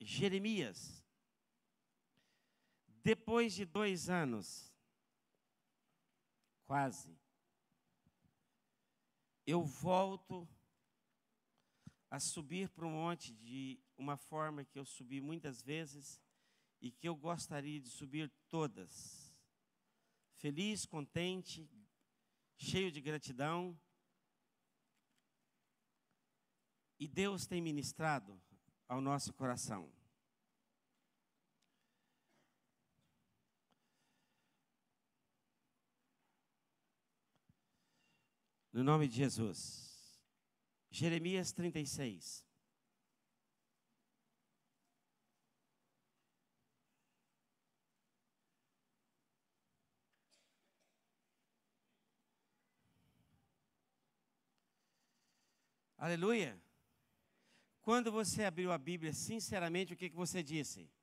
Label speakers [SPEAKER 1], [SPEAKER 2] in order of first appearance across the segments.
[SPEAKER 1] Jeremias. Depois de 2 anos, quase, eu volto a subir para o monte de uma forma que eu subi muitas vezes e que eu gostaria de subir todas. Feliz, contente, cheio de gratidão. E Deus tem ministrado ao nosso coração. No nome de Jesus. Jeremias 36. Aleluia. Quando você abriu a Bíblia, sinceramente, o que você disse? –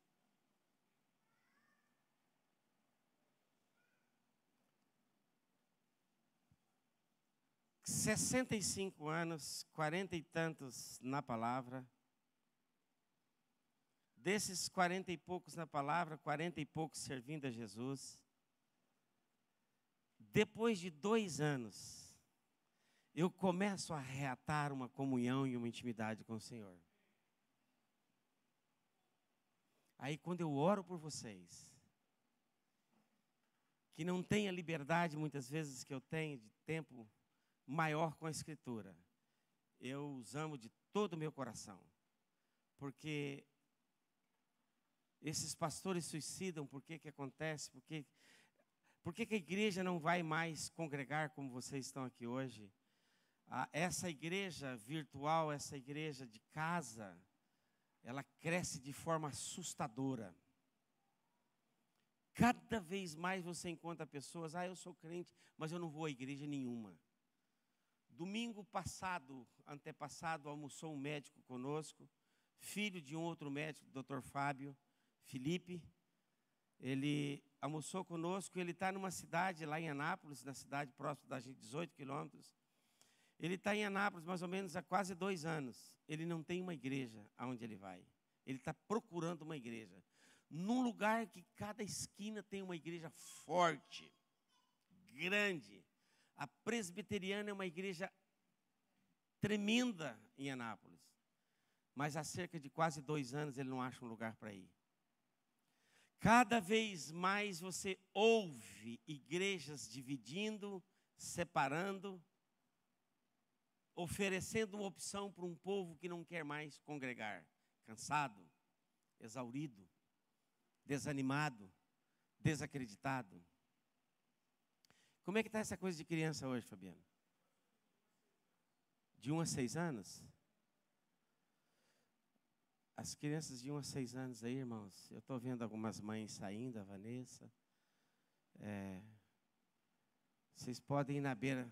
[SPEAKER 1] 65 anos, 40 e tantos na palavra. Desses 40 e poucos na palavra, 40 e poucos servindo a Jesus. Depois de 2 anos, eu começo a reatar uma comunhão e uma intimidade com o Senhor. Aí quando eu oro por vocês, que não têm a liberdade muitas vezes que eu tenho de tempo maior com a Escritura, eu os amo de todo o meu coração, porque esses pastores suicidam. Por que acontece? Por que a igreja não vai mais congregar como vocês estão aqui hoje? Essa igreja virtual, essa igreja de casa, ela cresce de forma assustadora. Cada vez mais você encontra pessoas, eu sou crente, mas eu não vou à igreja nenhuma. Domingo passado, antepassado, almoçou um médico conosco, filho de um outro médico, Dr. Fábio Felipe. Ele almoçou conosco, ele está numa cidade lá em Anápolis, na cidade próxima da gente, 18 quilômetros. Ele está em Anápolis mais ou menos há quase 2 anos. Ele não tem uma igreja aonde ele vai. Ele está procurando uma igreja. Num lugar que cada esquina tem uma igreja forte, grande. A presbiteriana é uma igreja tremenda em Anápolis. Mas há cerca de quase 2 anos ele não acha um lugar para ir. Cada vez mais você ouve igrejas dividindo, separando, oferecendo uma opção para um povo que não quer mais congregar. Cansado, exaurido, desanimado, desacreditado. Como é que está essa coisa de criança hoje, Fabiano? De 1 a 6 anos? As crianças de 1 a 6 anos aí, irmãos, eu estou vendo algumas mães saindo, a Vanessa. Vocês podem ir na beira.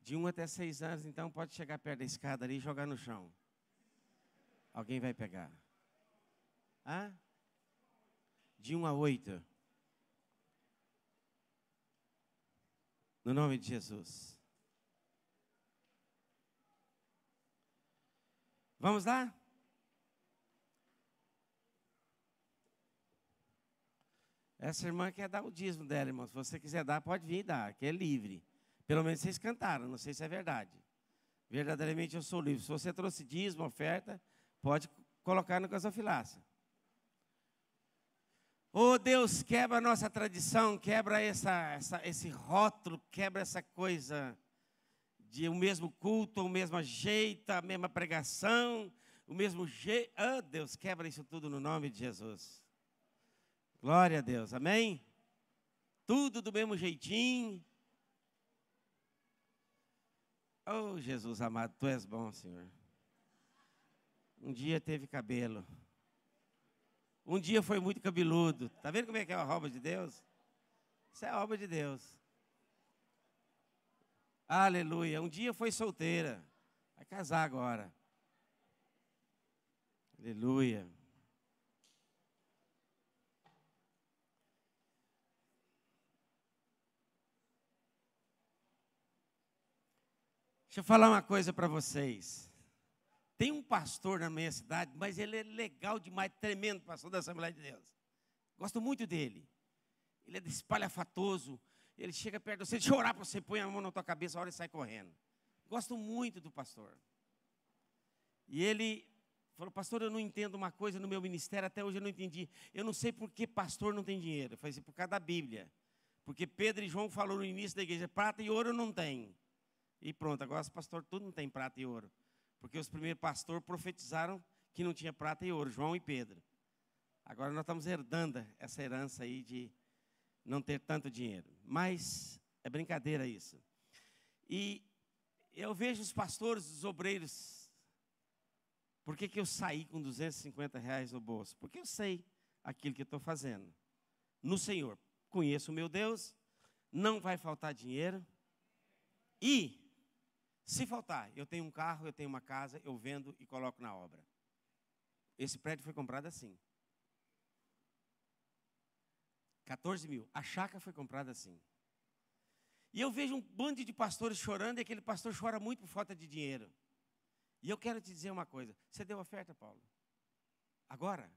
[SPEAKER 1] De 1 até 6 anos, então, pode chegar perto da escada ali e jogar no chão. Alguém vai pegar. De 1 a 8. No nome de Jesus. Vamos lá? Essa irmã quer dar o dízimo dela, irmão. Se você quiser dar, pode vir e dar, que é livre. Pelo menos vocês cantaram, não sei se é verdade. Verdadeiramente eu sou livre. Se você trouxe dízimo, oferta, pode colocar no gasofilaça. Oh, Deus, quebra a nossa tradição, quebra esse rótulo, quebra essa coisa de o mesmo culto, o mesmo jeito, a mesma pregação, o mesmo jeito. Oh, Deus, quebra isso tudo no nome de Jesus. Glória a Deus, amém? Tudo do mesmo jeitinho. Oh, Jesus amado, Tu és bom, Senhor. Um dia teve cabelo. Um dia foi muito cabeludo. Está vendo como é que é a obra de Deus? Isso é a obra de Deus. Aleluia. Um dia foi solteira. Vai casar agora. Aleluia. Deixa eu falar uma coisa para vocês. Tem um pastor na minha cidade, mas ele é legal demais, tremendo pastor da Assembleia de Deus. Gosto muito dele. Ele é espalhafatoso. Ele chega perto de você, deixa eu orar para você, põe a mão na tua cabeça, ora e sai correndo. Gosto muito do pastor. E ele falou, pastor, eu não entendo uma coisa no meu ministério, até hoje eu não entendi. Eu não sei por que pastor não tem dinheiro. Eu falei assim, por causa da Bíblia. Porque Pedro e João falaram no início da igreja, prata e ouro não tem. E pronto, agora os pastores tudo não tem prata e ouro. Porque os primeiros pastores profetizaram que não tinha prata e ouro, João e Pedro. Agora nós estamos herdando essa herança aí de não ter tanto dinheiro. Mas é brincadeira isso. E eu vejo os pastores, os obreiros. Por que eu saí com R$250 no bolso? Porque eu sei aquilo que eu estou fazendo. No Senhor. Conheço o meu Deus. Não vai faltar dinheiro. E, se faltar, eu tenho um carro, eu tenho uma casa, eu vendo e coloco na obra. Esse prédio foi comprado assim. 14 mil. A chácara foi comprada assim. E eu vejo um bando de pastores chorando, e aquele pastor chora muito por falta de dinheiro. E eu quero te dizer uma coisa. Você deu oferta, Paulo? Agora?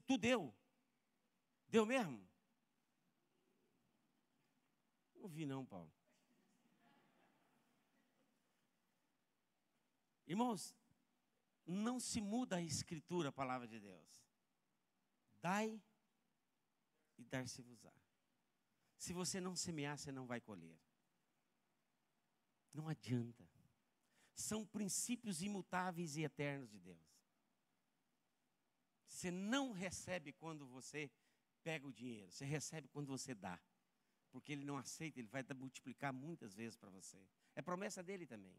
[SPEAKER 1] Tu deu? Deu mesmo? Não vi não, Paulo. Irmãos, não se muda a escritura, a palavra de Deus. Dai e dar-se-vos-á. Se você não semear, você não vai colher. Não adianta. São princípios imutáveis e eternos de Deus. Você não recebe quando você pega o dinheiro. Você recebe quando você dá. Porque Ele não aceita, Ele vai multiplicar muitas vezes para você. É promessa dEle também.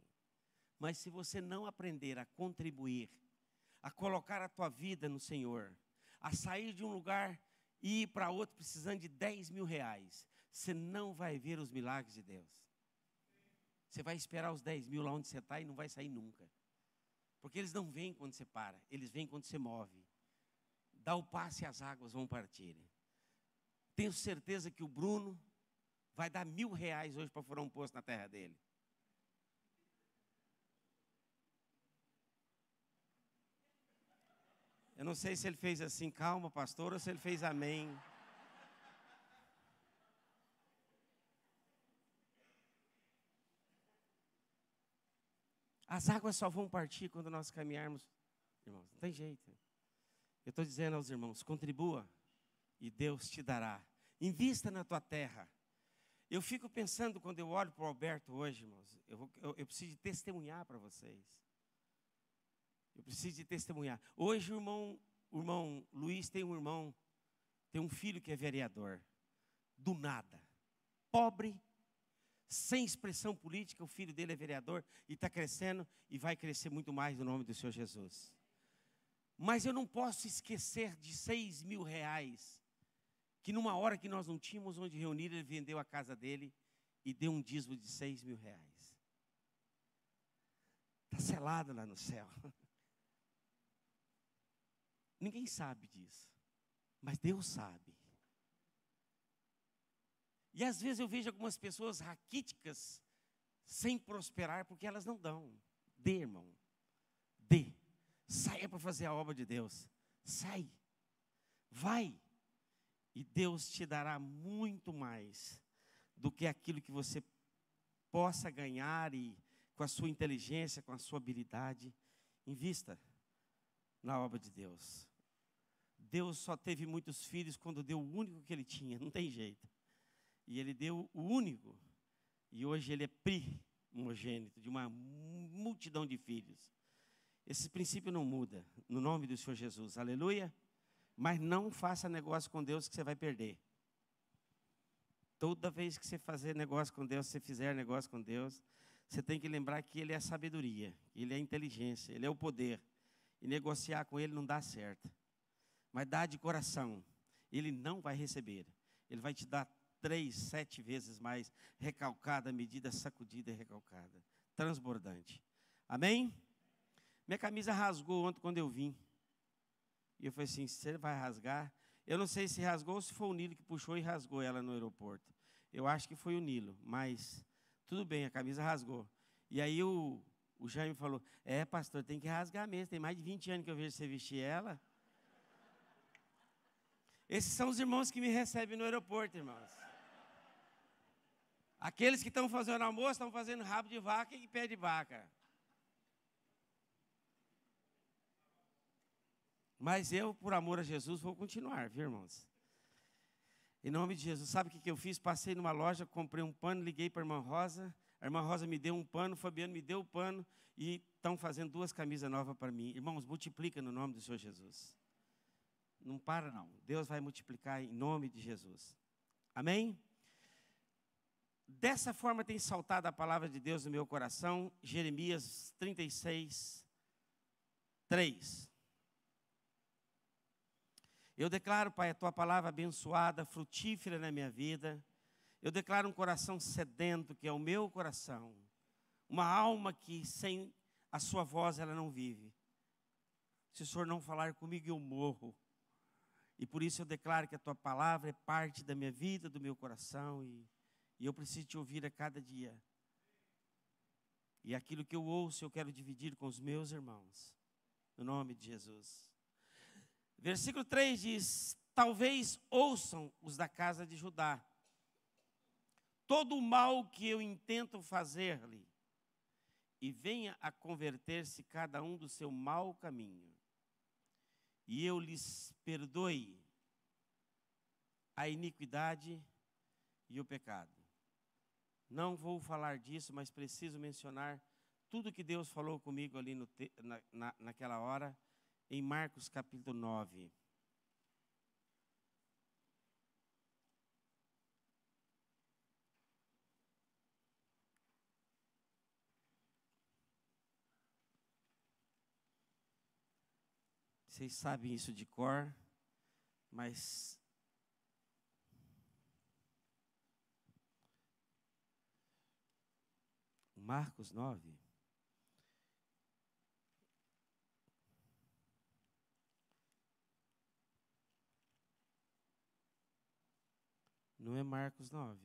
[SPEAKER 1] Mas se você não aprender a contribuir, a colocar a tua vida no Senhor, a sair de um lugar e ir para outro precisando de R$10 mil, você não vai ver os milagres de Deus. Você vai esperar os 10 mil lá onde você está e não vai sair nunca. Porque eles não vêm quando você para, eles vêm quando você move. Dá o passe e as águas vão partir. Tenho certeza que o Bruno vai dar R$1.000 hoje para furar um poço na terra dele. Eu não sei se ele fez assim, calma, pastor, ou se ele fez amém. As águas só vão partir quando nós caminharmos. Irmãos, não tem jeito. Eu estou dizendo aos irmãos, contribua e Deus te dará. Invista na tua terra. Eu fico pensando, quando eu olho para o Alberto hoje, irmãos, eu preciso de testemunhar para vocês. Eu preciso de testemunhar. Hoje o irmão Luiz tem um filho que é vereador. Do nada. Pobre, sem expressão política, o filho dele é vereador e está crescendo e vai crescer muito mais no nome do Senhor Jesus. Mas eu não posso esquecer de R$6 mil, que numa hora que nós não tínhamos onde reunir, ele vendeu a casa dele e deu um dízimo de R$6 mil. Está selado lá no céu. Ninguém sabe disso, mas Deus sabe. E às vezes eu vejo algumas pessoas raquíticas sem prosperar porque elas não dão. Dê, irmão. Dê. Saia para fazer a obra de Deus. Sai. Vai. E Deus te dará muito mais do que aquilo que você possa ganhar e com a sua inteligência, com a sua habilidade. Invista na obra de Deus. Deus só teve muitos filhos quando deu o único que ele tinha, não tem jeito. E ele deu o único. E hoje ele é primogênito de uma multidão de filhos. Esse princípio não muda, no nome do Senhor Jesus, aleluia. Mas não faça negócio com Deus que você vai perder. Toda vez que você fazer negócio com Deus, se você fizer negócio com Deus, você tem que lembrar que Ele é a sabedoria, Ele é a inteligência, Ele é o poder. E negociar com Ele não dá certo. Mas dá de coração, Ele não vai receber. Ele vai te dar 3, 7 vezes mais, recalcada, medida, sacudida e recalcada. Transbordante. Amém? Minha camisa rasgou ontem quando eu vim. E eu falei assim, você vai rasgar? Eu não sei se rasgou ou se foi o Nilo que puxou e rasgou ela no aeroporto. Eu acho que foi o Nilo, mas tudo bem, a camisa rasgou. E aí o O Jaime falou, pastor, tem que rasgar mesmo, tem mais de 20 anos que eu vejo você vestir ela. Esses são os irmãos que me recebem no aeroporto, irmãos. Aqueles que estão fazendo almoço, estão fazendo rabo de vaca e pé de vaca. Mas eu, por amor a Jesus, vou continuar, viu, irmãos? Em nome de Jesus, sabe o que eu fiz? Passei numa loja, comprei um pano, liguei para a irmã Rosa. A irmã Rosa me deu um pano, o Fabiano me deu o pano. E estão fazendo 2 camisas novas para mim. Irmãos, multiplica no nome do Senhor Jesus. Não para não. Deus vai multiplicar em nome de Jesus. Amém? Dessa forma tem saltado a palavra de Deus no meu coração. Jeremias 36, 3. Eu declaro, Pai, a Tua palavra abençoada, frutífera na minha vida. Eu declaro um coração sedento, que é o meu coração. Uma alma que sem a Sua voz ela não vive. Se o Senhor não falar comigo, eu morro. E por isso eu declaro que a Tua palavra é parte da minha vida, do meu coração. E eu preciso Te ouvir a cada dia. E aquilo que eu ouço, eu quero dividir com os meus irmãos. No nome de Jesus. Versículo 3 diz, talvez ouçam os da casa de Judá todo o mal que eu intento fazer-lhe, e venha a converter-se cada um do seu mau caminho, e eu lhes perdoe a iniquidade e o pecado. Não vou falar disso, mas preciso mencionar tudo que Deus falou comigo ali naquela hora, em Marcos capítulo 9. Vocês sabem isso de cor, mas Marcos 9. Não é Marcos 9,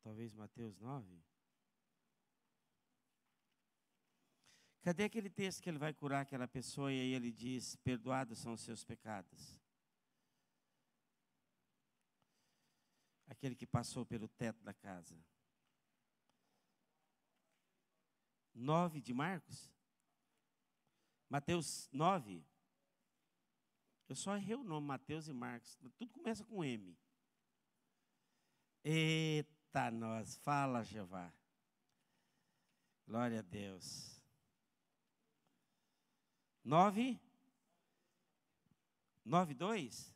[SPEAKER 1] talvez Mateus 9. Cadê aquele texto que ele vai curar aquela pessoa e aí ele diz, perdoados são os seus pecados? Aquele que passou pelo teto da casa. 9 de Marcos? Mateus 9? Eu só errei o nome, Mateus e Marcos. Tudo começa com M. Eita, nós. Fala, Jeová. Glória a Deus. 9? 9:2?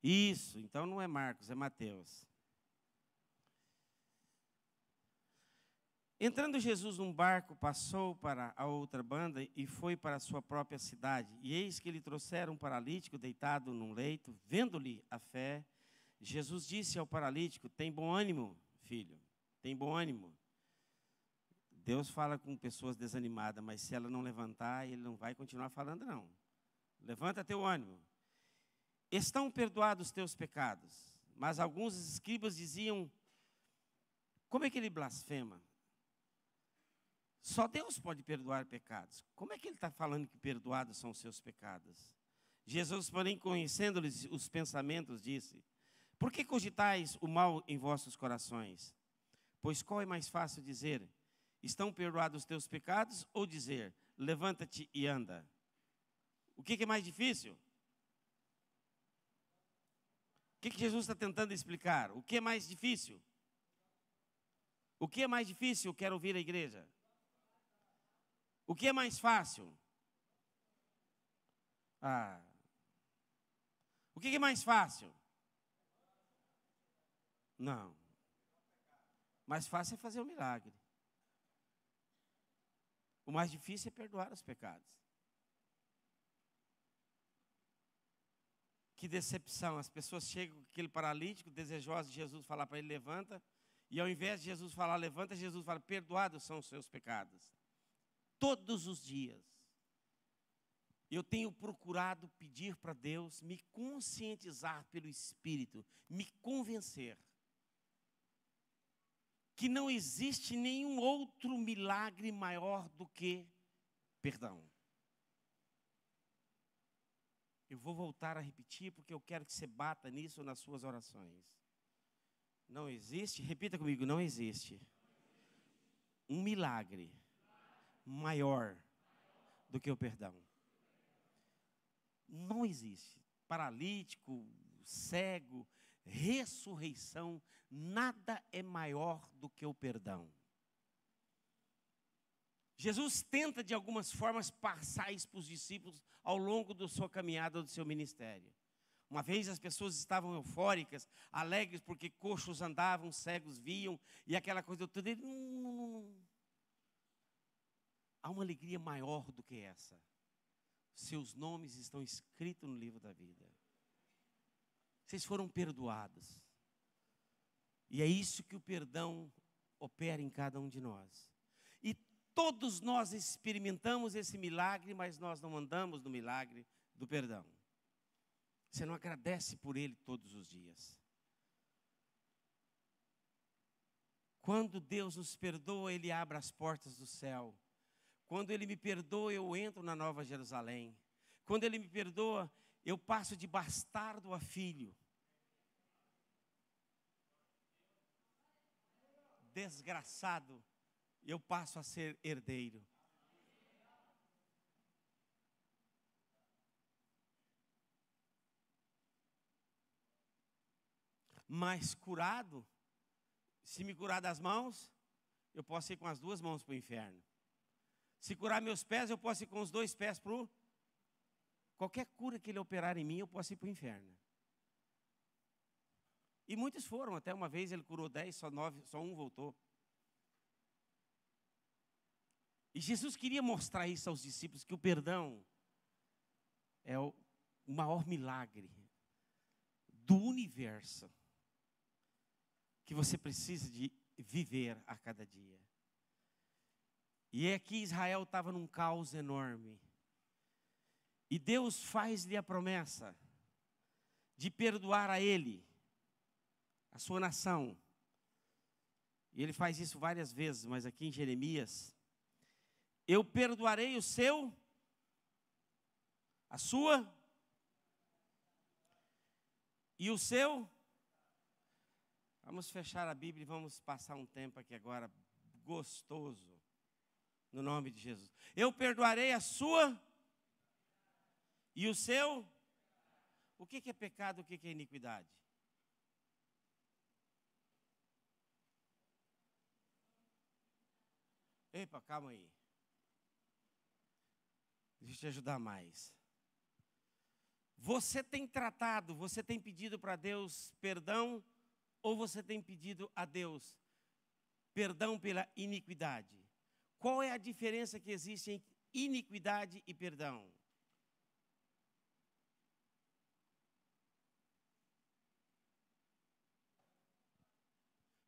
[SPEAKER 1] Isso, então não é Marcos, é Mateus. Entrando Jesus num barco, passou para a outra banda e foi para a sua própria cidade. E eis que lhe trouxeram um paralítico deitado num leito. Vendo-lhe a fé, Jesus disse ao paralítico, tem bom ânimo, filho, tem bom ânimo. Deus fala com pessoas desanimadas, mas se ela não levantar, Ele não vai continuar falando, não. Levanta teu ânimo. Estão perdoados os teus pecados. Mas alguns escribas diziam, como é que ele blasfema? Só Deus pode perdoar pecados. Como é que ele está falando que perdoados são os seus pecados? Jesus, porém, conhecendo-lhes os pensamentos, disse, por que cogitais o mal em vossos corações? Pois qual é mais fácil dizer, estão perdoados os teus pecados, ou dizer, levanta-te e anda? O que é mais difícil? O que Jesus está tentando explicar? O que é mais difícil? O que é mais difícil? Eu quero ouvir a igreja. O que é mais fácil? O que é mais fácil? Não. Mais fácil é fazer o milagre. O mais difícil é perdoar os pecados. Que decepção, as pessoas chegam com aquele paralítico, desejoso de Jesus falar para ele, levanta, e ao invés de Jesus falar, levanta, Jesus fala, perdoados são os seus pecados. Todos os dias, eu tenho procurado pedir para Deus me conscientizar pelo Espírito, me convencer. que não existe nenhum outro milagre maior do que perdão. Eu vou voltar a repetir, porque eu quero que você bata nisso nas suas orações. Não existe, repita comigo, não existe um milagre maior do que o perdão. Não existe. Paralítico, cego, ressurreição, nada é maior do que o perdão. Jesus tenta de algumas formas passar isso para os discípulos ao longo da sua caminhada, do seu ministério. Uma vez as pessoas estavam eufóricas, alegres, porque coxos andavam, cegos viam, e aquela coisa toda. Há uma alegria maior do que essa. Seus nomes estão escritos no livro da vida. Vocês foram perdoados. E é isso que o perdão opera em cada um de nós. E todos nós experimentamos esse milagre, mas nós não andamos no milagre do perdão. Você não agradece por ele todos os dias. Quando Deus nos perdoa, Ele abre as portas do céu. Quando Ele me perdoa, eu entro na Nova Jerusalém. Quando Ele me perdoa, eu passo de bastardo a filho. Desgraçado, eu passo a ser herdeiro. Mas curado, se me curar das mãos, eu posso ir com as duas mãos para o inferno. Se curar meus pés, eu posso ir com os dois pés para o... Qualquer cura que Ele operar em mim, eu posso ir para o inferno. E muitos foram, até uma vez Ele curou 10, só um voltou. E Jesus queria mostrar isso aos discípulos, que o perdão é o maior milagre do universo que você precisa de viver a cada dia. E é que Israel estava num caos enorme. E Deus faz-lhe a promessa de perdoar a ele, a sua nação. E ele faz isso várias vezes, mas aqui em Jeremias, eu perdoarei o seu, a sua, e o seu. Vamos fechar a Bíblia e vamos passar um tempo aqui agora gostoso, no nome de Jesus. Eu perdoarei a sua e o seu. O que é pecado, o que é iniquidade? Epa, calma aí. Deixa eu te ajudar mais. Você tem tratado, você tem pedido para Deus perdão, ou você tem pedido a Deus perdão pela iniquidade? Qual é a diferença que existe entre iniquidade e perdão?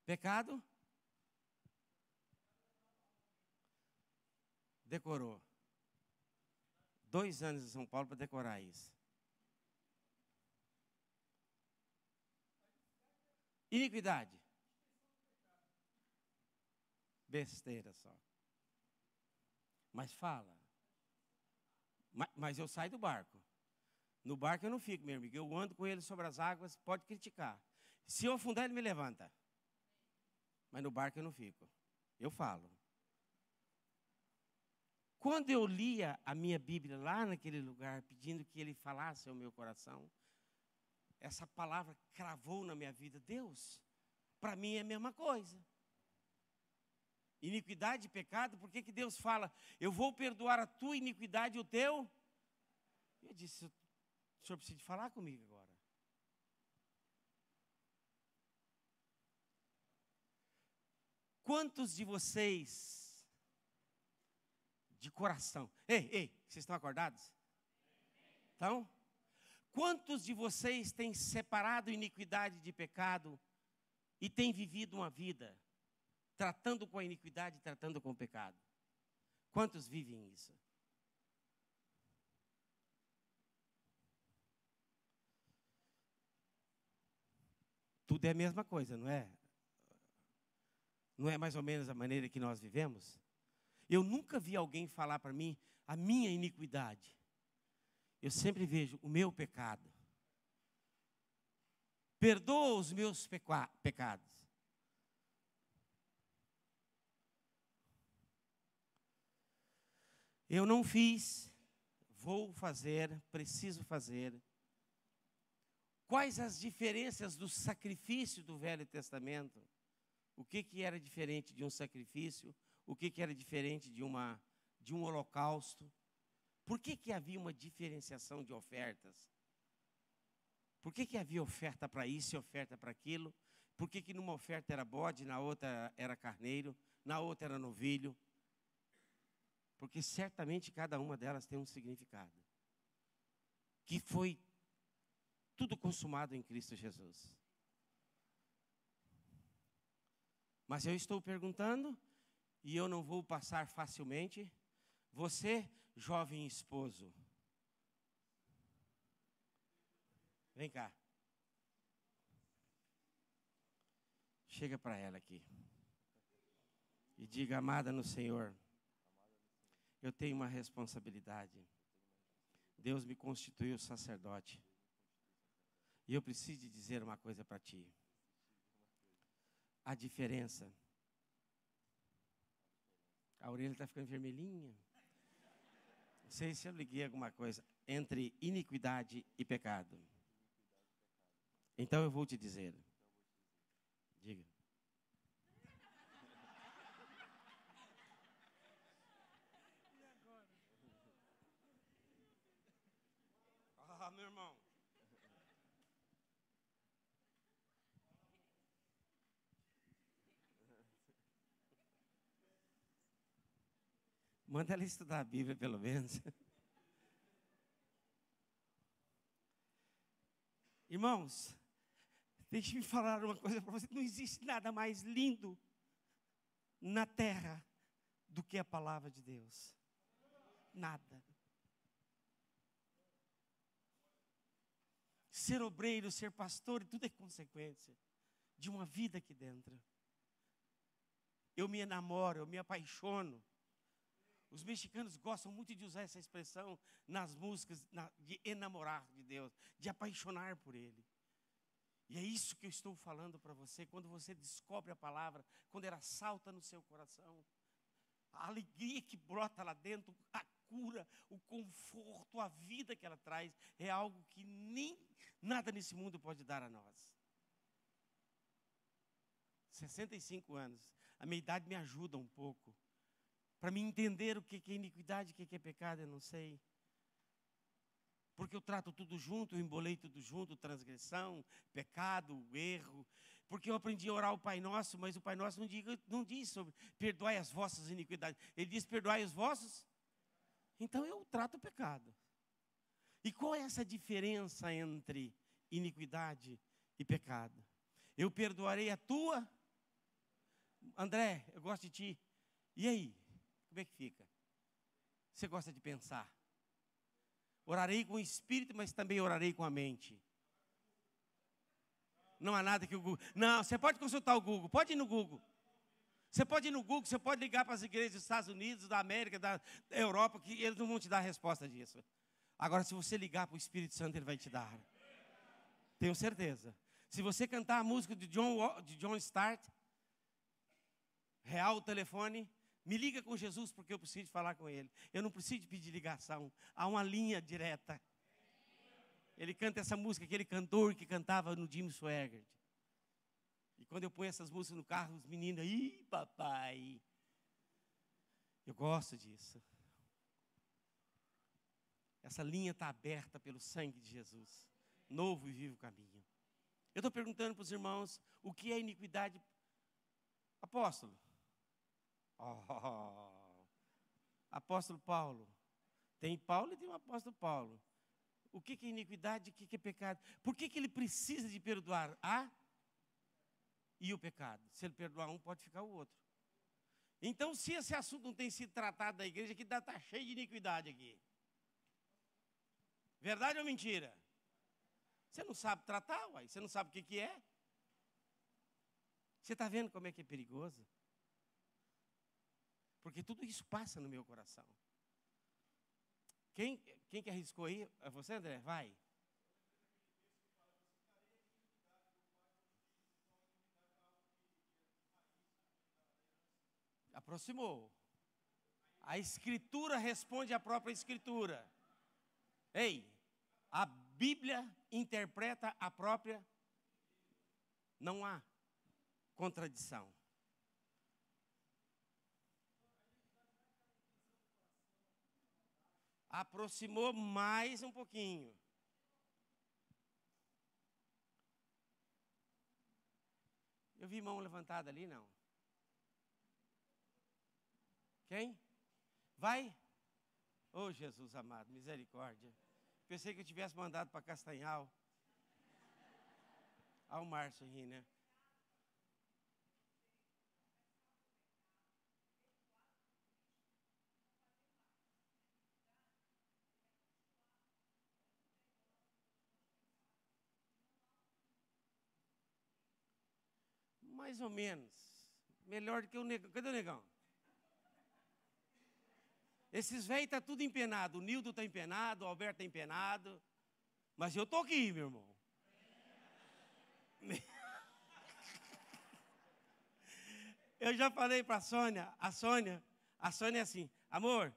[SPEAKER 1] Pecado? Decorou. 2 anos em São Paulo para decorar isso. Iniquidade. Besteira só. Mas fala. Mas eu saio do barco. No barco eu não fico, meu amigo. Eu ando com ele sobre as águas, pode criticar. Se eu afundar, ele me levanta. Mas no barco eu não fico. Eu falo. Quando eu lia a minha Bíblia lá naquele lugar, pedindo que Ele falasse ao meu coração, essa palavra cravou na minha vida. Deus, para mim é a mesma coisa. Iniquidade e pecado, por que Deus fala, eu vou perdoar a tua iniquidade e o teu? Eu disse, o senhor precisa falar comigo agora. Quantos de vocês, de coração, ei, vocês estão acordados? Então, quantos de vocês têm separado iniquidade de pecado e têm vivido uma vida tratando com a iniquidade e tratando com o pecado? Quantos vivem isso? Tudo é a mesma coisa, não é? Não é mais ou menos a maneira que nós vivemos? Eu nunca vi alguém falar para mim a minha iniquidade. Eu sempre vejo o meu pecado. Perdoa os meus pecados. Eu não fiz, vou fazer, preciso fazer. Quais as diferenças do sacrifício do Velho Testamento? O que era diferente de um sacrifício? O que era diferente de um holocausto? Por que havia uma diferenciação de ofertas? Por que havia oferta para isso e oferta para aquilo? Por que numa oferta era bode, na outra era carneiro, na outra era novilho? Porque certamente cada uma delas tem um significado. Que foi tudo consumado em Cristo Jesus. Mas eu estou perguntando, e eu não vou passar facilmente. Você, jovem esposo, vem cá. Chega para ela aqui. E diga: amada no Senhor, eu tenho uma responsabilidade. Deus me constituiu sacerdote. E eu preciso dizer uma coisa para ti. A diferença. A orelha está ficando vermelhinha. Não sei se eu liguei alguma coisa entre iniquidade e pecado. Então eu vou te dizer. Diga. Ah, meu irmão. Manda ela estudar a Bíblia, pelo menos. Irmãos, deixe-me falar uma coisa para você. Não existe nada mais lindo na terra do que a palavra de Deus. Nada. Ser obreiro, ser pastor, tudo é consequência de uma vida aqui dentro. Eu me enamoro, eu me apaixono. Os mexicanos gostam muito de usar essa expressão nas músicas, de enamorar de Deus, de apaixonar por Ele. E é isso que eu estou falando para você, quando você descobre a palavra, quando ela salta no seu coração. A alegria que brota lá dentro, a cura, o conforto, a vida que ela traz, é algo que nem nada nesse mundo pode dar a nós. 65 anos, a minha idade me ajuda um pouco. Para me entender o que é iniquidade, o que é pecado, eu não sei. Porque eu trato tudo junto, eu embolei tudo junto, transgressão, pecado, erro. Porque eu aprendi a orar o Pai Nosso, mas o Pai Nosso não diz sobre perdoai as vossas iniquidades. Ele diz perdoai os vossos. Então eu trato o pecado. E qual é essa diferença entre iniquidade e pecado? Eu perdoarei a tua. André, eu gosto de ti. E aí? Como é que fica? Você gosta de pensar? Orarei com o espírito, mas também orarei com a mente. Não há nada que o Google... Não, você pode consultar o Google, pode ir no Google. Você pode ir no Google, você pode ligar para as igrejas dos Estados Unidos, da América, da Europa, que eles não vão te dar a resposta disso. Agora, se você ligar para o Espírito Santo, ele vai te dar. Tenho certeza. Se você cantar a música de John Stott, real o telefone, me liga com Jesus porque eu preciso falar com Ele. Eu não preciso pedir ligação. Há uma linha direta. Ele canta essa música, aquele cantor que cantava no Jim Swaggart. E quando eu ponho essas músicas no carro, os meninos, ih, papai. Eu gosto disso. Essa linha está aberta pelo sangue de Jesus. Novo e vivo caminho. Eu estou perguntando para os irmãos, o que é iniquidade? Apóstolo. Oh, apóstolo Paulo. Tem Paulo e tem o apóstolo Paulo. O que é iniquidade e o que é pecado? Por que ele precisa de perdoar a e o pecado? Se ele perdoar um, pode ficar o outro. Então, se esse assunto não tem sido tratado na igreja, que está cheio de iniquidade aqui. Verdade ou mentira? Você não sabe tratar, uai. Você não sabe o que é. Você está vendo como é que é perigoso? Porque tudo isso passa no meu coração. Quem que arriscou aí? É você, André? Vai. Aproximou. A Escritura responde à própria Escritura. Ei, a Bíblia interpreta a própria. Não há contradição. Aproximou mais um pouquinho. Eu vi mão levantada ali, não? Quem? Vai? Oh, Jesus amado, misericórdia. Pensei que eu tivesse mandado para Castanhal. Ao Márcio aí, né? Mais ou menos. Melhor do que o negão. Cadê o negão? Esses velhos estão tudo empenado. O Nildo está empenado, o Alberto está empenado. Mas eu estou aqui, meu irmão. Eu já falei para a Sônia é assim, amor,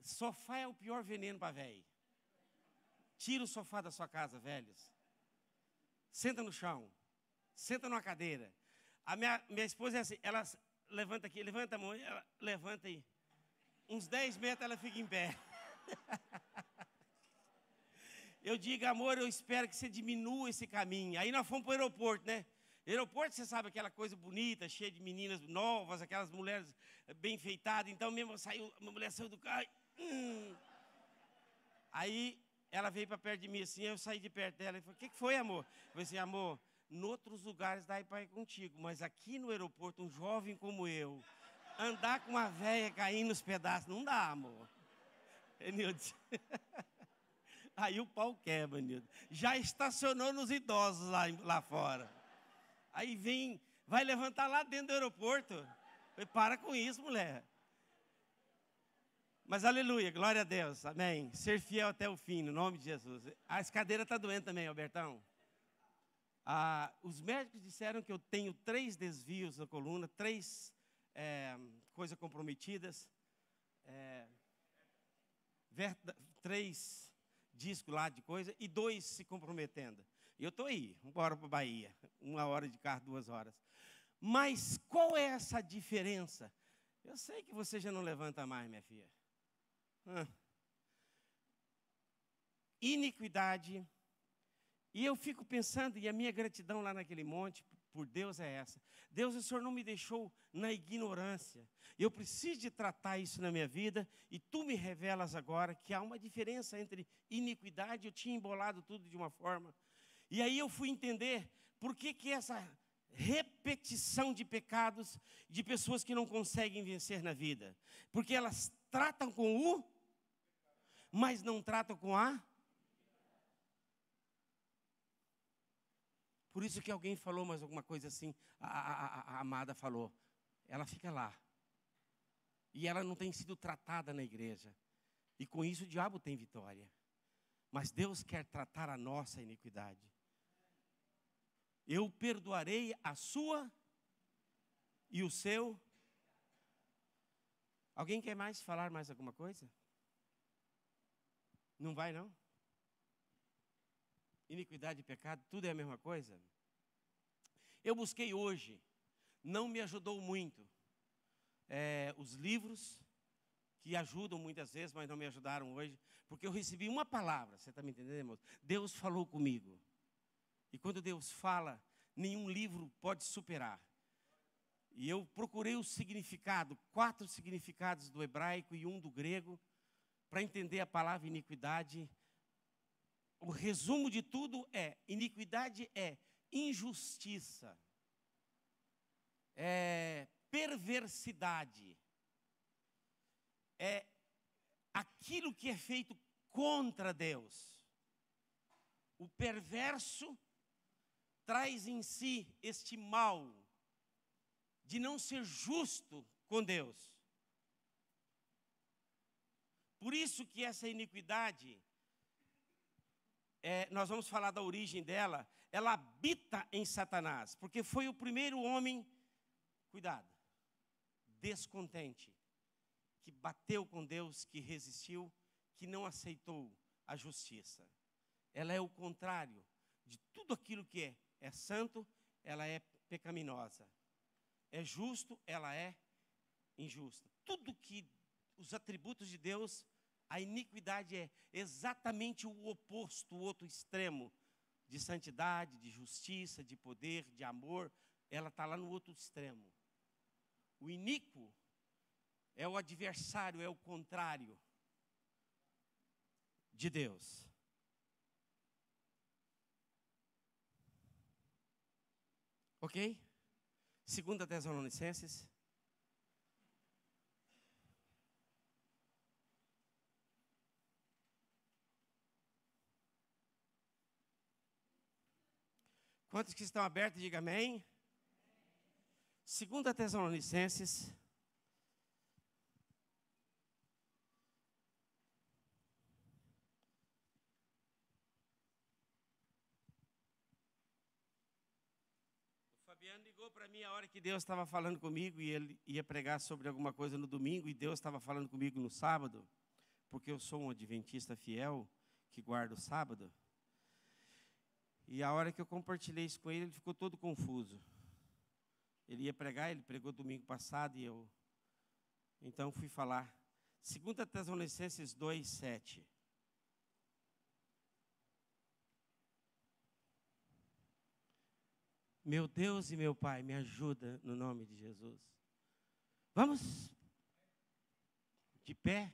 [SPEAKER 1] sofá é o pior veneno para velho. Tira o sofá da sua casa, velhos. Senta no chão. Senta numa cadeira. A minha esposa é assim, ela levanta aqui, levanta a mão, ela levanta aí. Uns 10 metros ela fica em pé. Eu digo, amor, eu espero que você diminua esse caminho. Aí nós fomos para o aeroporto, né? Aeroporto, você sabe, aquela coisa bonita, cheia de meninas novas, aquelas mulheres bem enfeitadas. Então mesmo uma mulher saiu do carro. Aí ela veio para perto de mim assim, eu saí de perto dela e falei, o que foi, amor? Eu falei assim, amor, em outros lugares dá para ir contigo, mas aqui no aeroporto, um jovem como eu, andar com uma velha caindo nos pedaços, não dá, amor. Nildo. Aí o pau quebra, Nildo. Já estacionou nos idosos lá fora. Aí vai levantar lá dentro do aeroporto. Falei, para com isso, mulher. Mas aleluia, glória a Deus, amém. Ser fiel até o fim, no nome de Jesus. A cadeira está doendo também, Albertão. Os médicos disseram que eu tenho 3 desvios na coluna, 3 coisas comprometidas, 3 discos lá de coisa e 2 se comprometendo. E eu estou aí, embora para a Bahia, 1 hora de carro, 2 horas. Mas qual é essa diferença? Eu sei que você já não levanta mais, minha filha. Iniquidade. E eu fico pensando, e a minha gratidão lá naquele monte por Deus é essa. Deus, o Senhor não me deixou na ignorância. Eu preciso de tratar isso na minha vida, e Tu me revelas agora que há uma diferença entre iniquidade, eu tinha embolado tudo de uma forma. E aí eu fui entender por que essa repetição de pecados de pessoas que não conseguem vencer na vida. Porque elas tratam com o, mas não tratam com a. Por isso que alguém falou mais alguma coisa assim, a amada falou, ela fica lá. E ela não tem sido tratada na igreja. E com isso o diabo tem vitória. Mas Deus quer tratar a nossa iniquidade. Eu perdoarei a sua e o seu. Alguém quer falar mais alguma coisa? Não vai, não? Iniquidade e pecado, tudo é a mesma coisa? Eu busquei hoje, não me ajudou muito. Os livros, que ajudam muitas vezes, mas não me ajudaram hoje, porque eu recebi uma palavra, você está me entendendo, irmão? Deus falou comigo. E quando Deus fala, nenhum livro pode superar. E eu procurei o significado, 4 significados do hebraico e 1 do grego, para entender a palavra iniquidade. O resumo de tudo iniquidade é injustiça, é perversidade, é aquilo que é feito contra Deus. O perverso traz em si este mal de não ser justo com Deus. Por isso que essa iniquidade, nós vamos falar da origem dela, ela habita em Satanás, porque foi o primeiro homem, cuidado, descontente, que bateu com Deus, que resistiu, que não aceitou a justiça. Ela é o contrário de tudo aquilo que é santo, ela é pecaminosa. É justo, ela é injusta. Tudo que os atributos de Deus, a iniquidade é exatamente o oposto, o outro extremo de santidade, de justiça, de poder, de amor. Ela está lá no outro extremo. O iníquo é o adversário, é o contrário de Deus. Ok? 2 Tessalonicenses. Quantos que estão abertos, diga amém. 2 Tessalonicenses. O Fabiano ligou para mim a hora que Deus estava falando comigo e ele ia pregar sobre alguma coisa no domingo e Deus estava falando comigo no sábado, porque eu sou um adventista fiel que guarda o sábado. E a hora que eu compartilhei isso com ele, ele ficou todo confuso. Ele ia pregar, ele pregou domingo passado e eu... Então fui falar. 2 Tessalonicenses 2, 7. Meu Deus e meu Pai, me ajuda no nome de Jesus. Vamos de pé.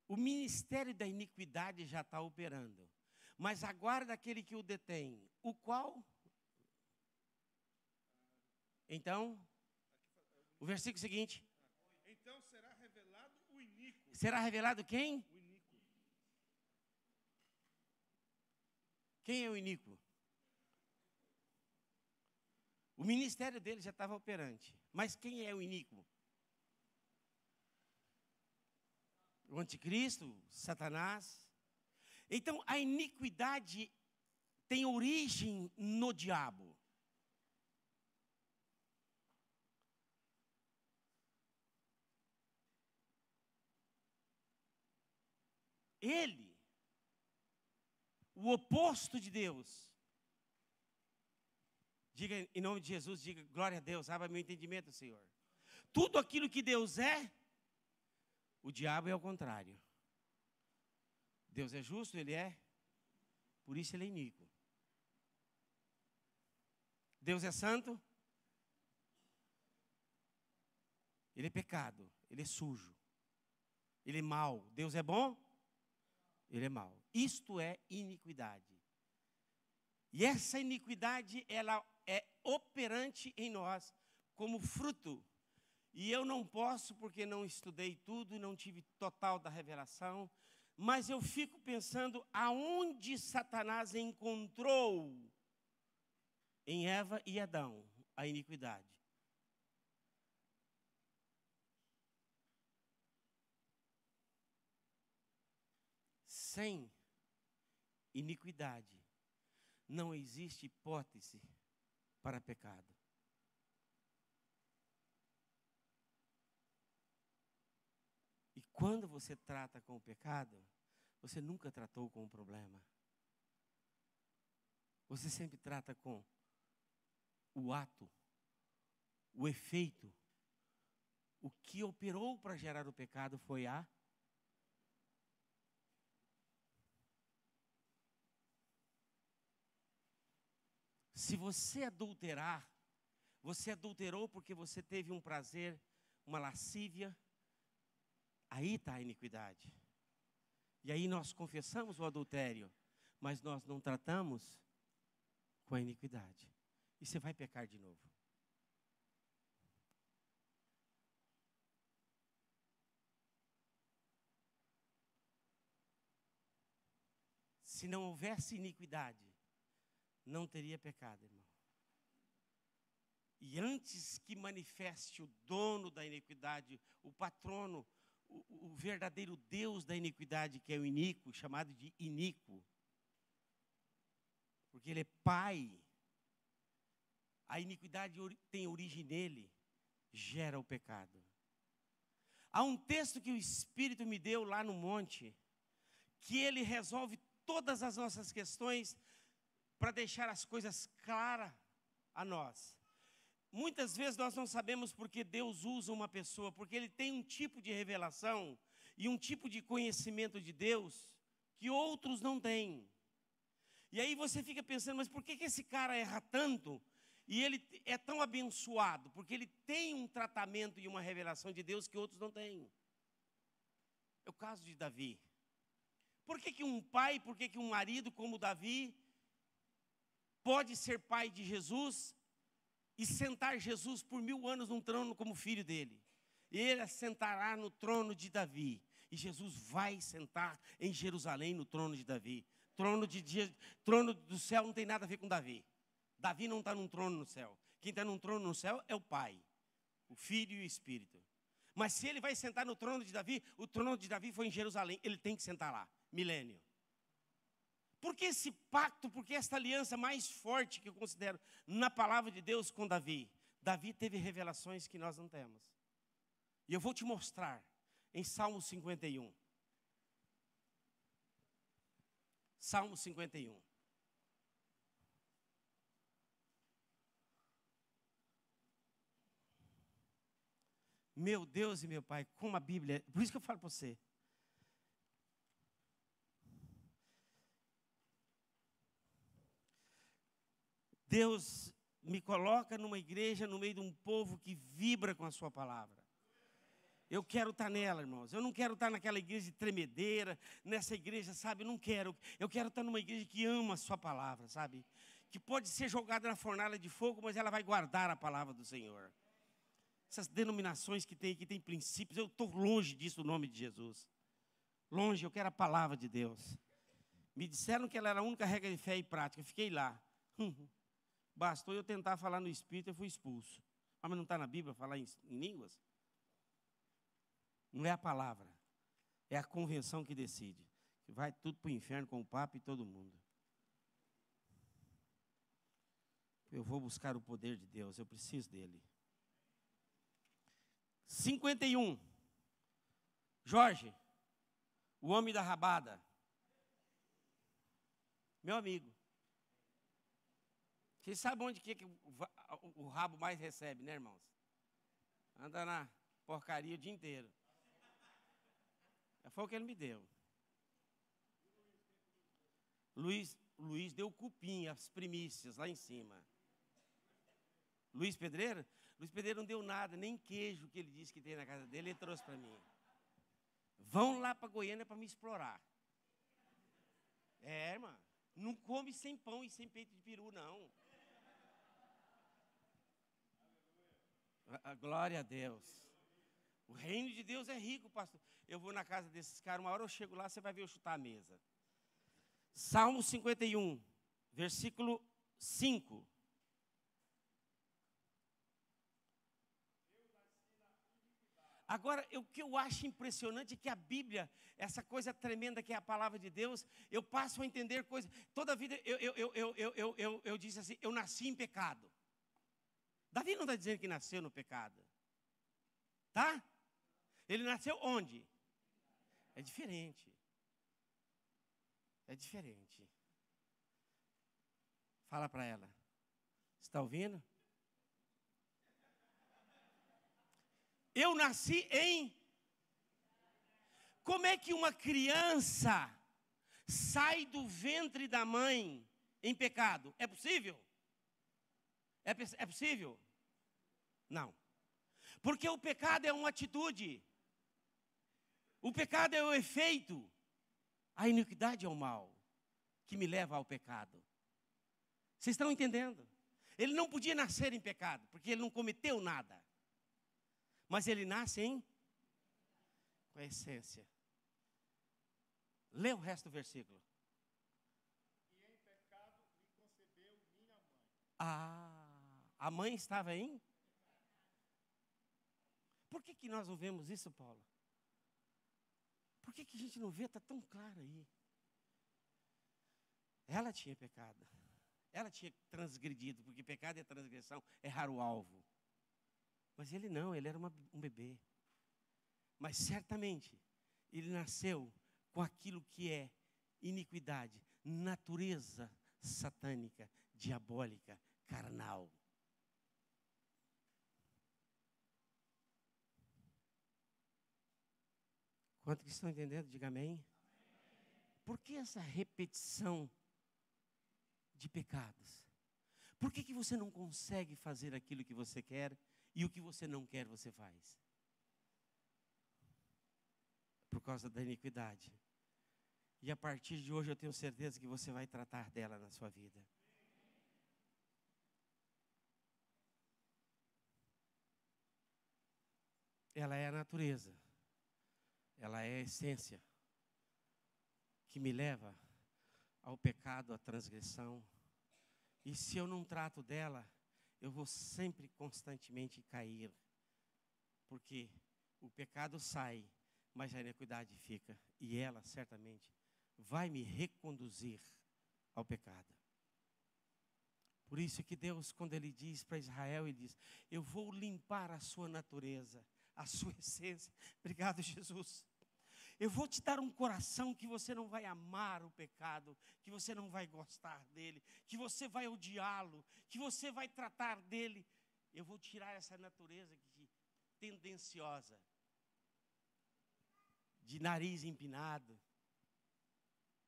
[SPEAKER 1] O ministério da iniquidade já está operando, mas aguarda aquele que o detém, o qual... Então, o versículo seguinte.
[SPEAKER 2] Então será revelado o iníquo.
[SPEAKER 1] Será revelado quem?
[SPEAKER 2] O iníquo.
[SPEAKER 1] Quem é o iníquo? O ministério dele já estava operante, mas quem é o iníquo? O anticristo, Satanás. Então, a iniquidade tem origem no diabo. Ele, o oposto de Deus. Diga em nome de Jesus, diga glória a Deus, abra meu entendimento, Senhor. Tudo aquilo que Deus é, o diabo é o contrário. Deus é justo, ele é, por isso ele é iníquo. Deus é santo, ele é pecado, ele é sujo, ele é mau. Deus é bom, ele é mau. Isto é iniquidade. E essa iniquidade, ela é operante em nós como fruto. E eu não posso, porque não estudei tudo e não tive total da revelação, mas eu fico pensando aonde Satanás encontrou em Eva e Adão a iniquidade. Sem iniquidade, não existe hipótese para pecado. E quando você trata com o pecado, você nunca tratou com o problema. Você sempre trata com o ato, o efeito. O que operou para gerar o pecado foi a... Se você adulterar, você adulterou porque você teve um prazer, uma lascívia, aí está a iniquidade. E aí nós confessamos o adultério, mas nós não tratamos com a iniquidade. E você vai pecar de novo. Se não houvesse iniquidade, não teria pecado, irmão. E antes que manifeste o dono da iniquidade, o patrono, o verdadeiro Deus da iniquidade, que é o iníquo, chamado de iníquo, porque ele é pai, a iniquidade tem origem nele, gera o pecado. Há um texto que o Espírito me deu lá no monte, que ele resolve todas as nossas questões para deixar as coisas claras a nós. Muitas vezes nós não sabemos porque Deus usa uma pessoa, porque Ele tem um tipo de revelação e um tipo de conhecimento de Deus que outros não têm. E aí você fica pensando, mas por que esse cara erra tanto e ele é tão abençoado? Porque ele tem um tratamento e uma revelação de Deus que outros não têm. É o caso de Davi. Por que um pai, por que um marido como Davi pode ser pai de Jesus e sentar Jesus por 1000 anos num trono como filho dele? Ele assentará no trono de Davi. E Jesus vai sentar em Jerusalém no trono de Davi. Trono do céu não tem nada a ver com Davi. Davi não está num trono no céu. Quem está num trono no céu é o Pai, o Filho e o Espírito. Mas se ele vai sentar no trono de Davi, o trono de Davi foi em Jerusalém. Ele tem que sentar lá, milênio. Por que esse pacto, por que esta aliança mais forte que eu considero na palavra de Deus com Davi? Davi teve revelações que nós não temos. E eu vou te mostrar em Salmo 51. Salmo 51. Meu Deus e meu Pai, como a Bíblia... Por isso que eu falo para você. Deus me coloca numa igreja, no meio de um povo que vibra com a sua palavra. Eu quero estar nela, irmãos. Eu não quero estar naquela igreja de tremedeira, nessa igreja, sabe? Eu não quero. Eu quero estar numa igreja que ama a sua palavra, sabe? Que pode ser jogada na fornalha de fogo, mas ela vai guardar a palavra do Senhor. Essas denominações que tem princípios, eu estou longe disso no nome de Jesus. Longe, eu quero a palavra de Deus. Me disseram que ela era a única regra de fé e prática. Eu fiquei lá. Bastou eu tentar falar no Espírito, eu fui expulso. Mas não está na Bíblia falar em línguas? Não é a palavra, é a convenção que decide. Que vai tudo para o inferno com o Papa e todo mundo. Eu vou buscar o poder de Deus, eu preciso dele. 51. Jorge, o homem da rabada. Meu amigo. Vocês sabem onde que o rabo mais recebe, né, irmãos? Anda na porcaria o dia inteiro. Foi o que ele me deu. Luiz deu cupim, as primícias lá em cima. Luiz Pedreiro? Luiz Pedreiro não deu nada, nem queijo que ele disse que tem na casa dele, ele trouxe para mim. Vão lá para Goiânia para me explorar. É, irmã. Não come sem pão e sem peito de peru, não. Glória a Deus. O reino de Deus é rico, pastor. Eu vou na casa desses caras, uma hora eu chego lá, você vai ver eu chutar a mesa. Salmo 51, versículo 5. Agora, o que eu acho impressionante é que a Bíblia, essa coisa tremenda que é a palavra de Deus, eu passo a entender coisas. Toda a vida eu disse assim, eu nasci em pecado. Davi não está dizendo que nasceu no pecado. Tá? Ele nasceu onde? É diferente. É diferente. Fala para ela. Está ouvindo? Eu nasci em... Como é que uma criança sai do ventre da mãe em pecado? É possível? É possível? Não. Porque o pecado é uma atitude. O pecado é o efeito. A iniquidade é o mal que me leva ao pecado. Vocês estão entendendo? Ele não podia nascer em pecado, porque ele não cometeu nada. Mas ele nasce com a essência. Lê o resto do versículo. A mãe estava em? Por que nós não vemos isso, Paulo? Por que a gente não vê? Está tão claro aí. Ela tinha pecado. Ela tinha transgredido, porque pecado é transgressão, errar o alvo. Mas ele não, ele era um bebê. Mas certamente, ele nasceu com aquilo que é iniquidade, natureza satânica, diabólica, carnal. Quantos que estão entendendo? Diga amém. Por que essa repetição de pecados? Por que você não consegue fazer aquilo que você quer e o que você não quer você faz? Por causa da iniquidade. E a partir de hoje eu tenho certeza que você vai tratar dela na sua vida. Ela é a natureza. Ela é a essência que me leva ao pecado, à transgressão. E se eu não trato dela, eu vou sempre, constantemente cair. Porque o pecado sai, mas a iniquidade fica. E ela, certamente, vai me reconduzir ao pecado. Por isso que Deus, quando Ele diz para Israel, Ele diz: eu vou limpar a sua natureza, a sua essência. Obrigado, Jesus. Eu vou te dar um coração que você não vai amar o pecado, que você não vai gostar dele, que você vai odiá-lo, que você vai tratar dele. Eu vou tirar essa natureza tendenciosa, de nariz empinado,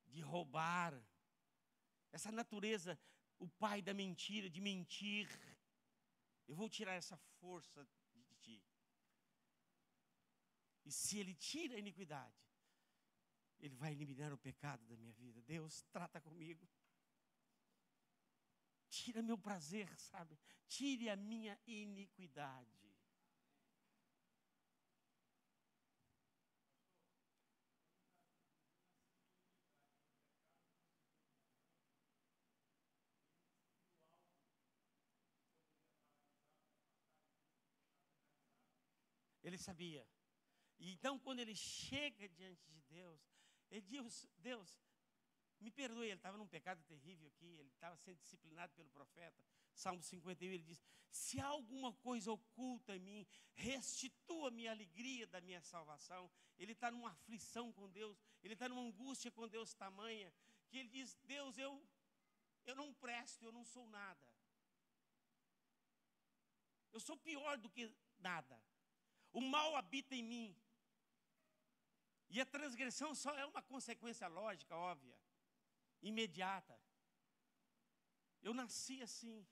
[SPEAKER 1] de roubar, essa natureza, o pai da mentira, de mentir. Eu vou tirar essa força de ti. E se Ele tira a iniquidade, Ele vai eliminar o pecado da minha vida. Deus, trata comigo. Tira meu prazer, sabe? Tire a minha iniquidade. Ele sabia. E então, quando ele chega diante de Deus, ele diz: Deus, me perdoe. Ele estava num pecado terrível aqui, ele estava sendo disciplinado pelo profeta. Salmo 51, ele diz: se há alguma coisa oculta em mim, restitua-me a alegria da minha salvação. Ele está numa aflição com Deus, ele está numa angústia com Deus tamanha, que ele diz: Deus, eu não presto, eu não sou nada. Eu sou pior do que nada. O mal habita em mim. E a transgressão só é uma consequência lógica, óbvia, imediata. Eu nasci assim.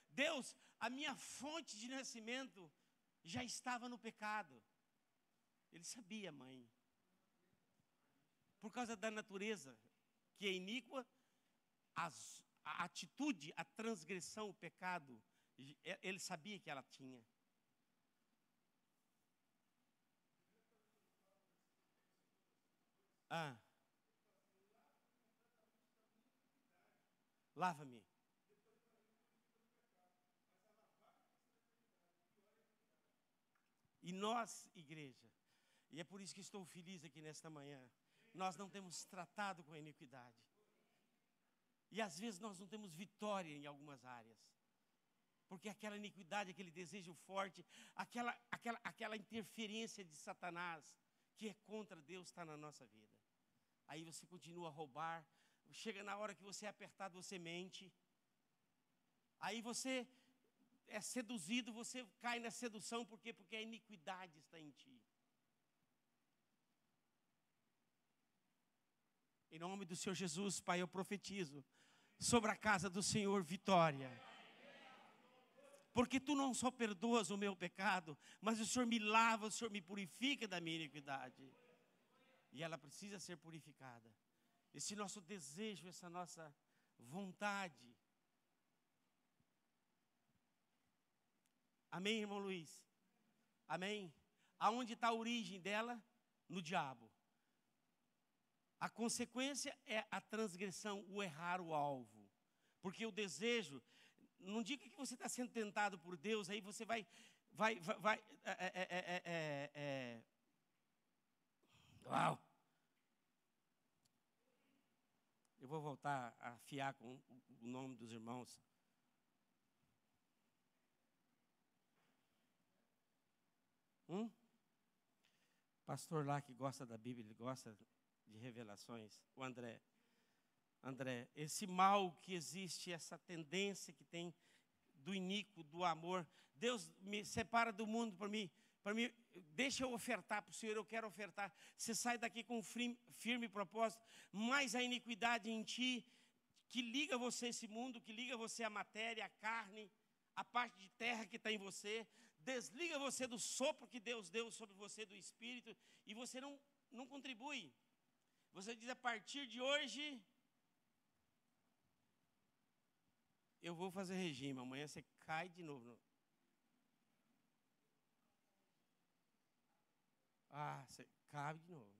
[SPEAKER 1] Deus, a minha fonte de nascimento já estava no pecado. Ele sabia, mãe. Por causa da natureza, que é iníqua, a atitude, a transgressão, o pecado, ele sabia que ela tinha. Lava-me. E nós, igreja, e é por isso que estou feliz aqui nesta manhã, nós não temos tratado com a iniquidade. E às vezes nós não temos vitória em algumas áreas. Porque aquela iniquidade, aquele desejo forte, aquela interferência de Satanás, que é contra Deus, está na nossa vida. Aí você continua a roubar, chega na hora que você é apertado, você mente. Aí você é seduzido, você cai na sedução, por quê? Porque a iniquidade está em ti. Em nome do Senhor Jesus, Pai, eu profetizo sobre a casa do Senhor vitória. Porque Tu não só perdoas o meu pecado, mas o Senhor me lava, o Senhor me purifica da minha iniquidade. E ela precisa ser purificada. Esse nosso desejo, essa nossa vontade. Amém, irmão Luiz? Amém? Aonde está a origem dela? No diabo. A consequência é a transgressão, o errar o alvo. Porque o desejo, Não diga que você está sendo tentado por Deus, aí você vai uau! Eu vou voltar a afiar com o nome dos irmãos. Pastor lá que gosta da Bíblia, ele gosta de revelações, o André. André, esse mal que existe, essa tendência que tem do iníquo, do amor, Deus me separa do mundo para mim, deixa eu ofertar para o Senhor, eu quero ofertar. Você sai daqui com um firme propósito, mas a iniquidade em ti, que liga você a esse mundo, que liga você à matéria, à carne, à parte de terra que está em você, desliga você do sopro que Deus deu sobre você, do Espírito, e você não contribui. Você diz, a partir de hoje, eu vou fazer regime, amanhã você cai de novo. Você cai de novo.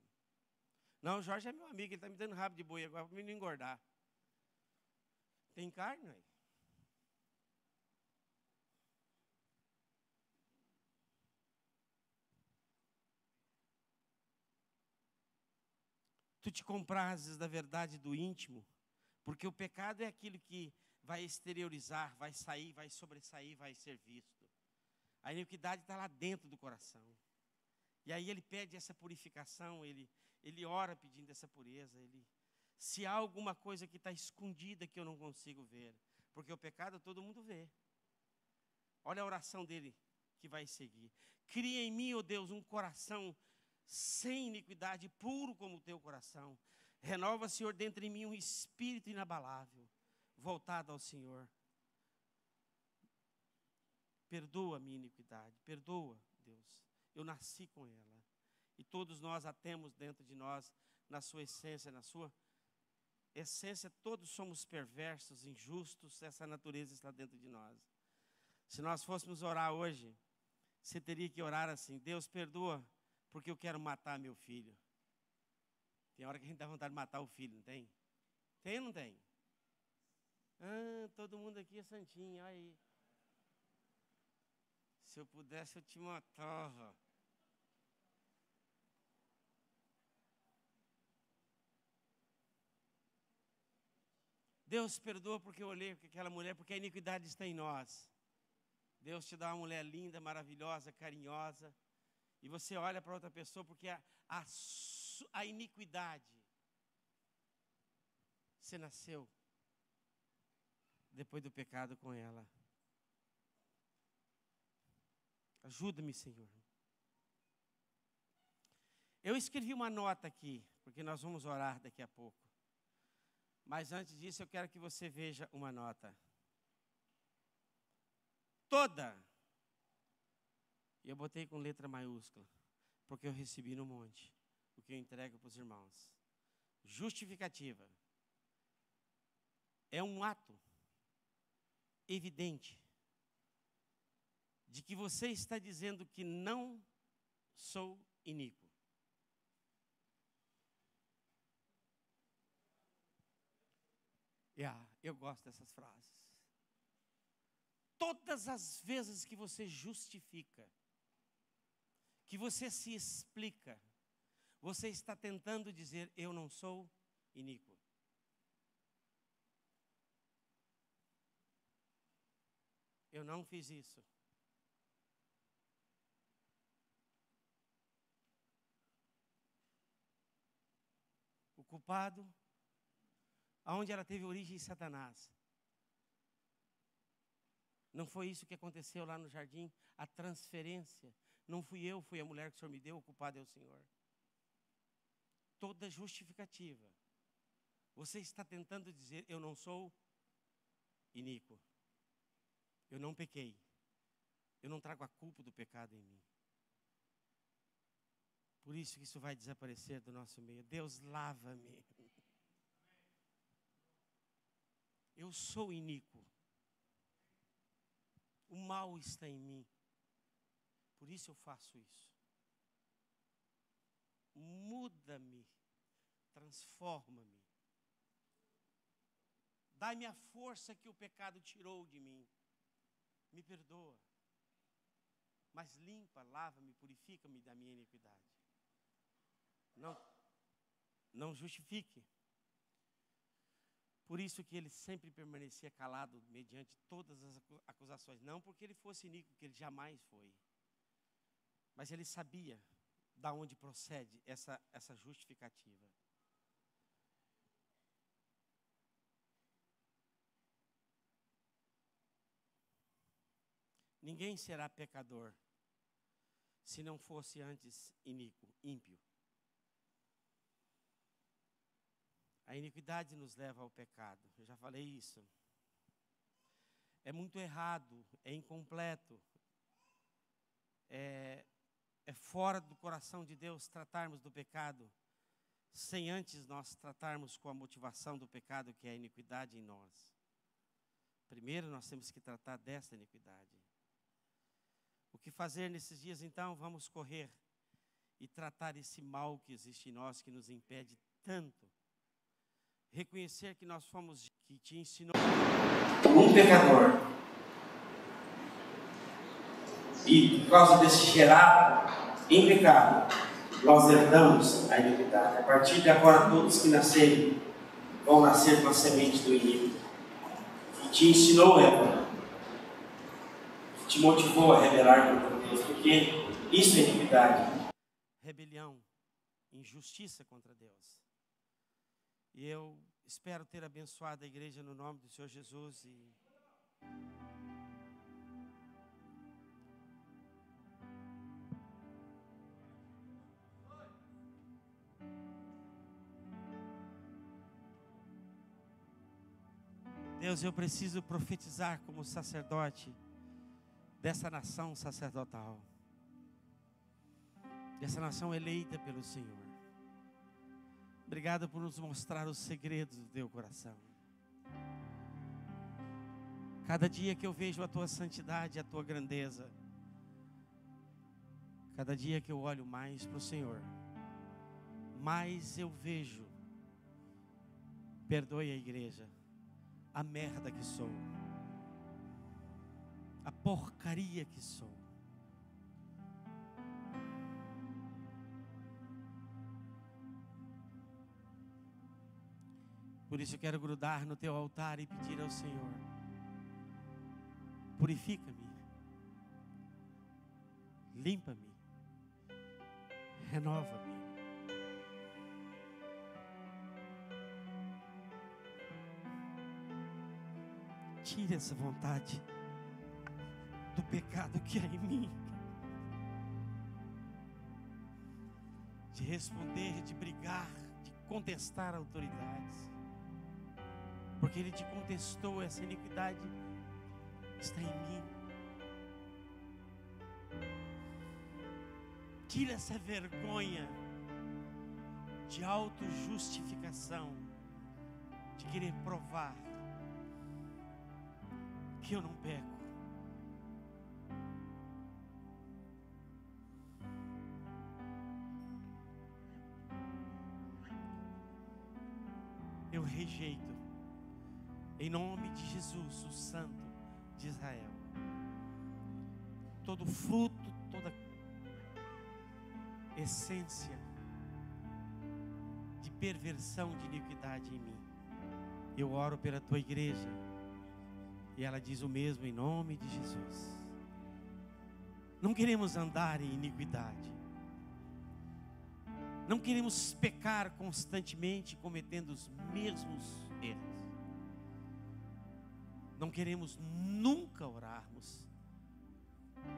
[SPEAKER 1] Não, o Jorge é meu amigo, ele está me dando rabo de boi agora para me não engordar. Tem carne aí? Tu te comprases da verdade do íntimo, porque o pecado é aquilo que vai exteriorizar, vai sair, vai sobressair, vai ser visto. A iniquidade está lá dentro do coração. E aí ele pede essa purificação, ele ora pedindo essa pureza. Se há alguma coisa que está escondida que eu não consigo ver, porque o pecado todo mundo vê. Olha a oração dele que vai seguir. Cria em mim, ó Deus, um coração sem iniquidade, puro como o teu coração. Renova, Senhor, dentro de mim um espírito inabalável, voltado ao Senhor. Perdoa a minha iniquidade, perdoa, Deus. Eu nasci com ela. E todos nós a temos dentro de nós, na sua essência, todos somos perversos, injustos, essa natureza está dentro de nós. Se nós fôssemos orar hoje, você teria que orar assim: Deus, perdoa, porque eu quero matar meu filho. Tem hora que a gente dá vontade de matar o filho, não tem? Tem ou não tem? Todo mundo aqui é santinho, olha aí. Se eu pudesse, eu te matava. Deus perdoa porque eu olhei para aquela mulher, porque a iniquidade está em nós. Deus te dá uma mulher linda, maravilhosa, carinhosa, e você olha para outra pessoa porque a iniquidade, você nasceu depois do pecado com ela. Ajuda-me, Senhor. Eu escrevi uma nota aqui, porque nós vamos orar daqui a pouco. Mas antes disso, eu quero que você veja uma nota. Toda. E eu botei com letra maiúscula, porque eu recebi no monte o que eu entrego para os irmãos. Justificativa. É um ato evidente de que você está dizendo que não sou iníquo. Eu gosto dessas frases. Todas as vezes que você justifica, que você se explica, você está tentando dizer: eu não sou iníquo. Eu não fiz isso. O culpado, aonde ela teve origem, Satanás. Não foi isso que aconteceu lá no jardim? A transferência. Não fui eu, foi a mulher que o Senhor me deu, o culpado é o Senhor. Toda justificativa. Você está tentando dizer: eu não sou iníquo. Eu não pequei. Eu não trago a culpa do pecado em mim. Por isso que isso vai desaparecer do nosso meio. Deus, lava-me. Eu sou iníquo. O mal está em mim. Por isso eu faço isso. Muda-me. Transforma-me. Dai-me a força que o pecado tirou de mim. Me perdoa. Mas limpa, lava-me, purifica-me da minha iniquidade. Não justifique. Por isso que ele sempre permanecia calado mediante todas as acusações. Não porque ele fosse iníquo, que ele jamais foi. Mas ele sabia da onde procede essa justificativa. Ninguém será pecador se não fosse antes iníquo, ímpio. A iniquidade nos leva ao pecado. Eu já falei isso. É muito errado, é incompleto, é fora do coração de Deus tratarmos do pecado sem antes nós tratarmos com a motivação do pecado, que é a iniquidade em nós. Primeiro nós temos que tratar dessa iniquidade. O que fazer nesses dias então? Vamos correr e tratar esse mal que existe em nós, que nos impede tanto. Reconhecer que nós fomos, que te ensinou um pecador. E por causa desse gerar em pecado, nós herdamos a iniquidade. A partir de agora, todos que nascerem vão nascer com a semente do iníquo. Que te ensinou, Eva, que te motivou a rebelar contra Deus, porque isso é iniquidade. Rebelião, injustiça contra Deus. E eu espero ter abençoado a igreja no nome do Senhor Jesus. Deus, eu preciso profetizar como sacerdote dessa nação sacerdotal. Dessa nação eleita pelo Senhor. Obrigado por nos mostrar os segredos do teu coração. Cada dia que eu vejo a tua santidade, a tua grandeza, cada dia que eu olho mais para o Senhor, mais eu vejo, perdoe a igreja, a merda que sou, a porcaria que sou. Por isso eu quero grudar no teu altar e pedir ao Senhor: purifica-me, limpa-me, renova-me. Tira essa vontade do pecado que há em mim, de responder, de brigar, de contestar autoridades. Porque Ele te contestou, essa iniquidade está em mim. Tira essa vergonha de autojustificação, de querer provar que eu não peco. Eu rejeito, em nome de Jesus, o Santo de Israel, todo fruto, toda essência de perversão, de iniquidade em mim. Eu oro pela tua igreja e ela diz o mesmo em nome de Jesus. Não queremos andar em iniquidade. Não queremos pecar constantemente cometendo os mesmos erros. Não queremos nunca orarmos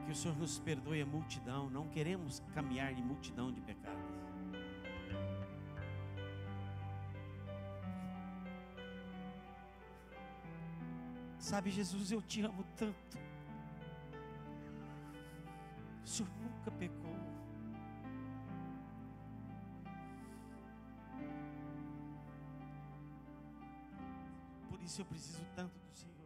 [SPEAKER 1] que o Senhor nos perdoe a multidão. Não queremos caminhar em multidão de pecados. Sabe, Jesus, eu te amo tanto. O Senhor nunca pecou. Por isso eu preciso tanto do Senhor.